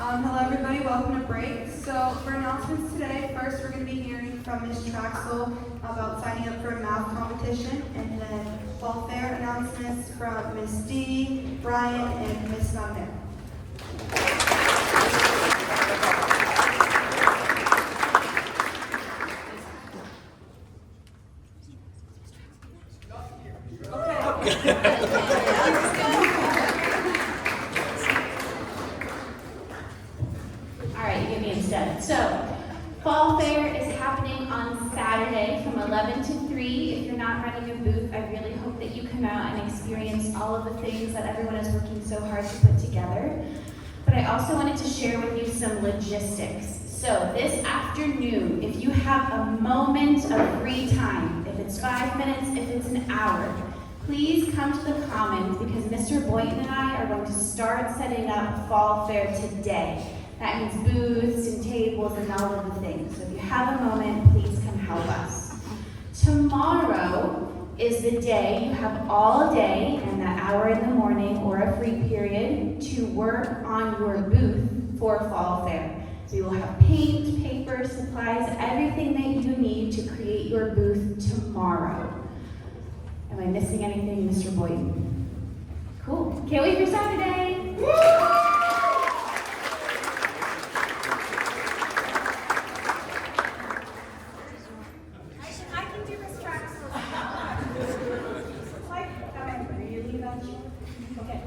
Hello everybody, welcome to break. So for announcements today, first we're going to be hearing from Ms. Traxel about signing up for a math competition, and then fall fair announcements from Ms. D, Brian, and Ms. Sumner. Alright, you get me instead. So, Fall Fair is happening on Saturday from 11 to 3. If you're not running your booth, I really hope that you come out and experience all of the things that everyone is working so hard to put together. But I also wanted to share with you some logistics. So this afternoon, if you have a moment of free time, if it's 5 minutes, if it's an hour, please come to the Commons because Mr. Boynton and I are going to start setting up Fall Fair today. That means booths and tables and all of the things. So if you have a moment, please come help us. Tomorrow is the day you have all day and that hour in the morning or a free period to work on your booth for Fall Fair. So you will have paint, paper, supplies, everything that you need to create your booth tomorrow. Am I missing anything, Mr. Boynton? Cool. Can't wait for Saturday. I can do Miss Traxel. Like, am I really about you? Okay.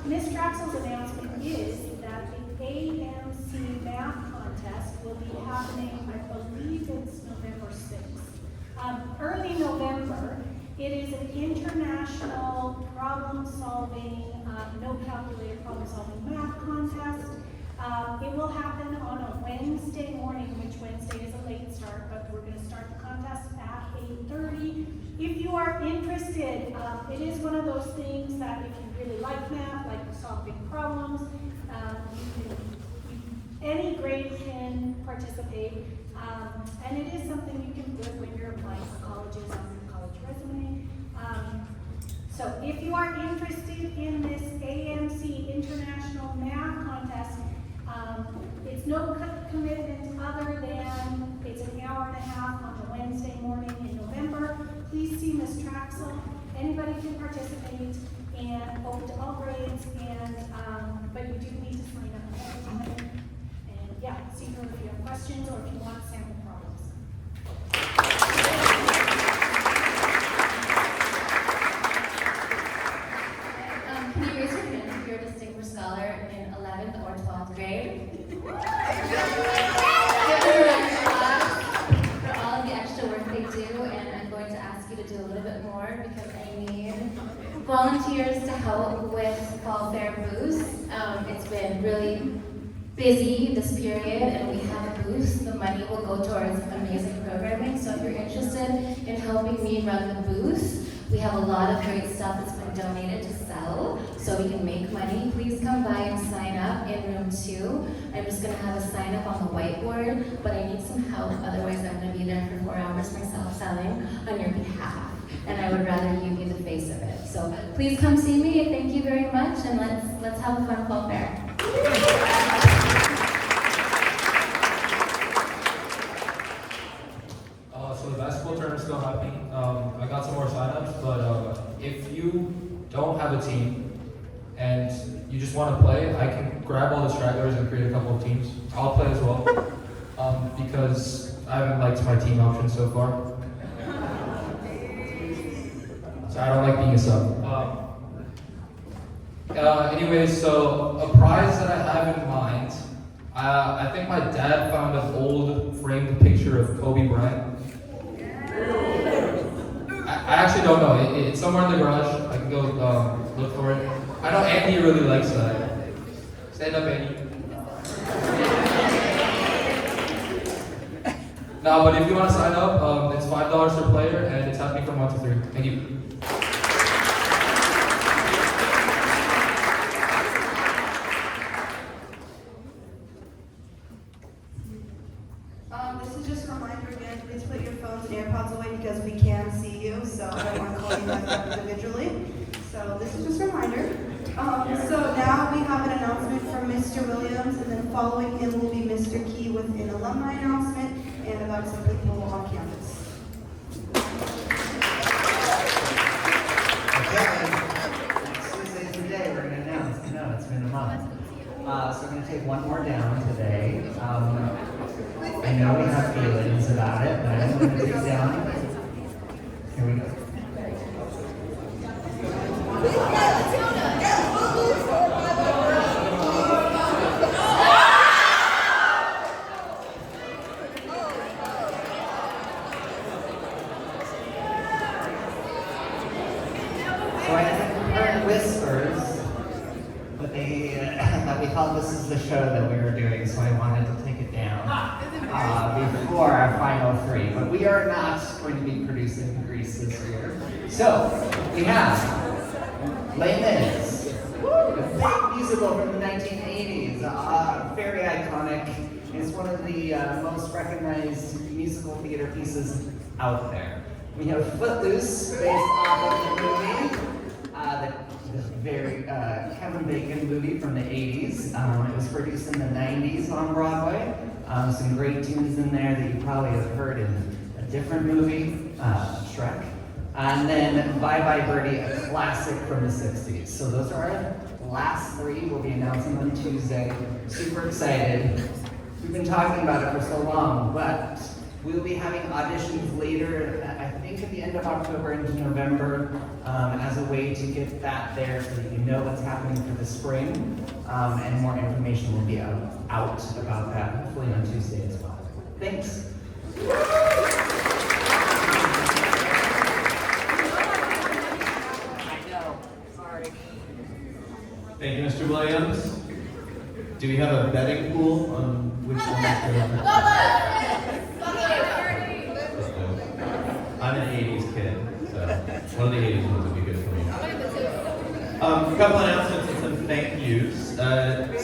Miss Traxel's announcement is that the AMC math contest will be happening, I believe it's November 6th. Early November. It is an international problem-solving, no calculator problem-solving math contest. It will happen on a Wednesday morning, which Wednesday is a late start, but we're going to start the contest at 8:30. If you are interested, it is one of those things that if you really like math, like solving problems, any grade can participate. And it is something you can put when you're applying for colleges on your college resume. So if you are interested in this AMC International Math Contest, it's no commitment other than it's an hour and a half on a Wednesday morning in November. Please see Ms. Traxel. Anybody can participate and open to all grades, and but you do need to sign up ahead of time. And yeah, see her if you have questions or if you want sample problems. Can you raise your hand if you're a distinguished scholar in 11th or 12th grade? Give them a round of applause for all of the extra work they do, and I'm going to ask you to do a little bit more because I need volunteers to help with Fall Fair booths. It's been really busy this period, and we have a booth. The money will go towards amazing programming, so if you're interested in helping me run the booth, we have a lot of great stuff that's been donated to sell, so we can make money. Please come by and sign up in room 2. I'm just going to have a sign up on the whiteboard, but I need some help, otherwise I'm going to be there for 4 hours myself selling on your behalf, and I would rather you be the face of it. So please come see me, thank you very much, and let's have a fun Fall Fair. So the basketball tournament is still happening. I got some more signups, but if you don't have a team and you just want to play, I can grab all the stragglers and create a couple of teams. I'll play as well because I haven't liked my team option so far. So I don't like being a sub. Anyways, so a prize that I have in mind, I think my dad found an old framed picture of Kobe Bryant. I actually don't know. It's somewhere in the garage. I can go look for it. I know Andy really likes that. Stand up, Andy. No, but if you want to sign up, it's $5 per player, and it's happening from 1 to 3. Thank you. This is just a reminder again, please put your phones and AirPods away because we can see you, so I don't want to call you guys up individually. So this is just a reminder. So now we have an announcement from Mr. Williams. following him will be Mr. Key with an alumni announcement and about some people on campus. Okay, next Tuesday's the day we're going to announce. I know, it's been a month. So we're going to take one more down today. I know we have feelings about it, but I'm going to take down. Here we go. So I heard whispers, but that we thought this is the show that we were doing, so I wanted to take it down before our final three. But we are not going to be producing Grease this year. So we have Les Mis, a big musical from the 1980s, very iconic. It's one of the most recognized musical theater pieces out there. We have Footloose, based off of the movie. The very Kevin Bacon movie from the 80s. It was produced in the 90s on Broadway. Some great tunes in there that you probably have heard in a different movie, Shrek. And then Bye Bye Birdie, a classic from the 60s. So those are our last three. We'll be announcing them Tuesday. Super excited. We've been talking about it for so long, but we'll be having auditions later, I think at the end of October into November, as a way to get that there so that you know what's happening for the spring, and more information will be out about that, hopefully on Tuesday as well. Thanks. I know, sorry. Thank you, Mr. Williams. Do we have a betting pool on which one is I'm an 80s kid, so one of the 80s ones would be good for me. A couple announcements and some thank yous.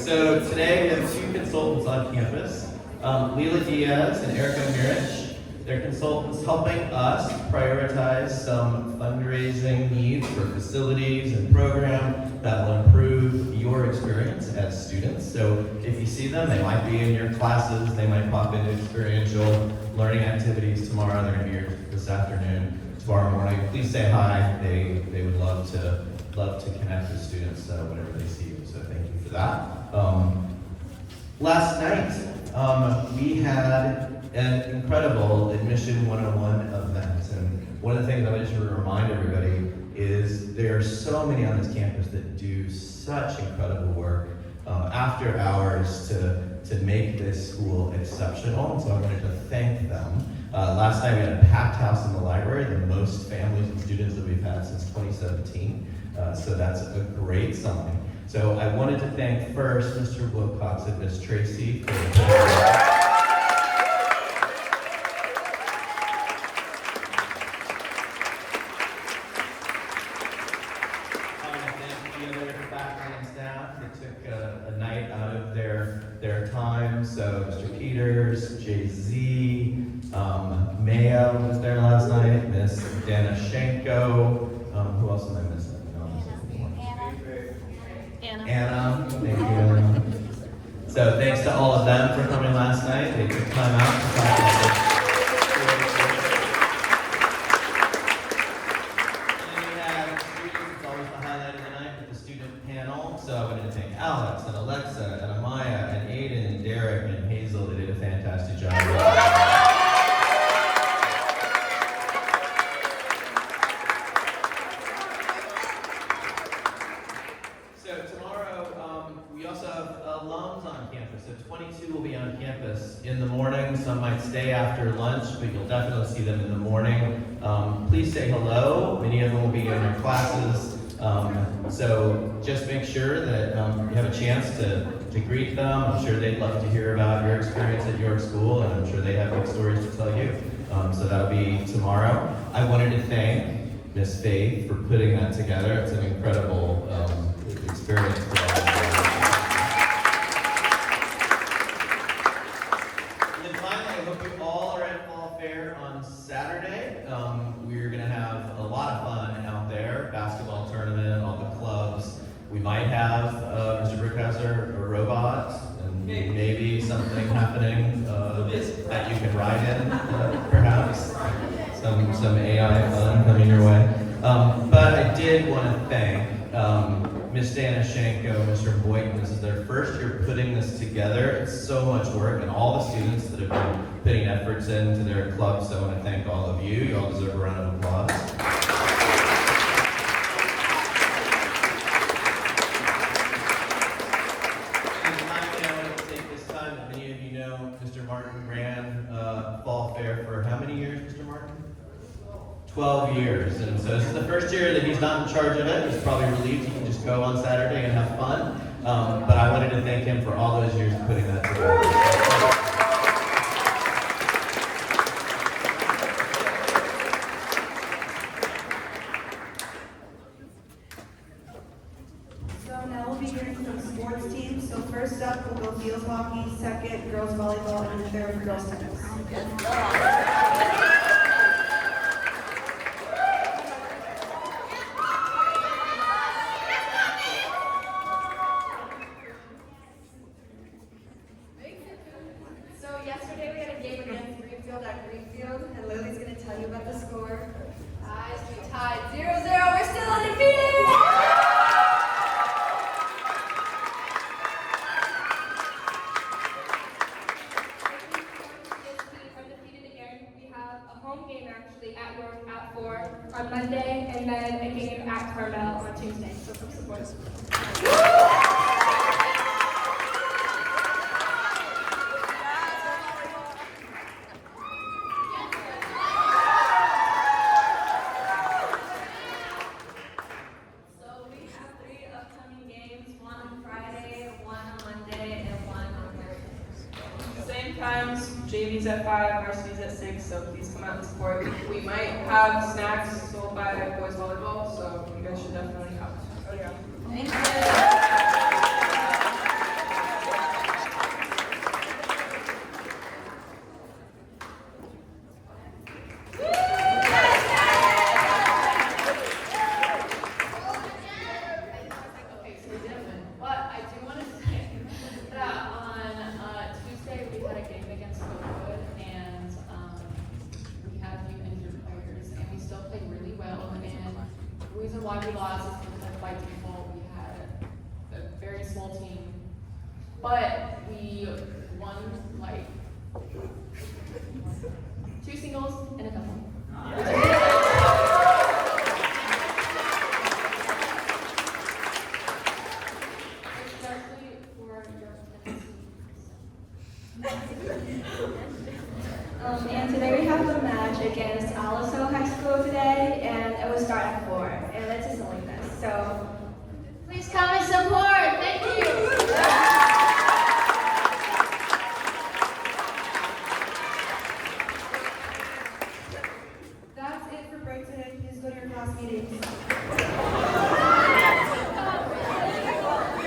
So today we have two consultants on campus, Leila Diaz and Erica Mirich. They're consultants helping us prioritize some fundraising needs for facilities and program that will improve your experience as students. So if you see them, they might be in your classes, they might pop into experiential learning activities tomorrow. They're going to be here this afternoon, tomorrow morning. Please say hi. They would love to connect with students whenever they see you. So thank you for that. Last night we had an incredible Admission 101 event, and one of the things I wanted to remind everybody is there are so many on this campus that do such incredible work after hours to make this school exceptional, and so I wanted to thank them. Last night we had a packed house in the library, the most families and students that we've had since 2017, so that's a great sign. So I wanted to thank first Mr. Wilcox and Miss Tracy for the time. So Mr. Peters, Jay-Z, Mayo was there last night, Miss Danashenko, who else am I missing? Anna. Thank you, Anna. So thanks to all of them for coming last night. They took time out to talk about this. And then we had students, it's always the highlight of the night with the student panel. So I wanted to thank Alex and Alexa and Amaya and Aiden and Derek and Hazel. They did a fantastic job. So tomorrow, we also have alums on campus. So 22 will be on campus in the morning. Some might stay after lunch, but you'll definitely see them in the morning. Please say hello. Many of them will be in your classes. So just make sure that you have a chance to greet them. I'm sure they'd love to hear about your experience at your school, and I'm sure they have good stories to tell you. So that'll be tomorrow. I wanted to thank Miss Faith for putting that together. It's an incredible experience for all of us. And then finally, I hope you all are at Fall Fair on Saturday. We're going to have a lot of fun out there, basketball tournament, all the clubs. We might have Mr. Brickhauser, a robot, and maybe some AI fun coming your way. But I did want to thank Ms. Danashenko, Mr. Boynton. This is their first year putting this together. It's so much work, and all the students that have been putting efforts into their clubs. So I want to thank all of you. You all deserve a round of applause. Mr. Martin ran Fall Fair for how many years, Mr. Martin? 12 years. And so this is the first year that he's not in charge of it. He's probably relieved he can just go on Saturday and have fun. But I wanted to thank him for all those years of putting that together. So now we'll be hearing from sports teams. So first up, we'll go field hockey, second, girls volleyball, and third, girls tennis. So yesterday we had a game against Greenfield at Greenfield, and Lily's going to tell you about the score. Guys, we tied 0-0. We're still undefeated! Home game actually at York at 4 on Monday, and then a game at Carmel on Tuesday. So come support us. So we have 3 upcoming games, one on Friday, one on Monday, and one on Thursday. Same times, JV's at 5, varsity's at 6, so please come out and support. We might have snacks sold by boys volleyball, so you guys should definitely come. Thank you. Okay, so we didn't win, but I do want to say that on Tuesday we had a game against Oakwood, and we had a few injured players, and we still played really well. And the reason why we lost is because by default we had a very small team, but we won like 2 singles and a double. Especially for your And today we have a match against Aliso High School today, and it will start at 4, and it's just like this. So Please come and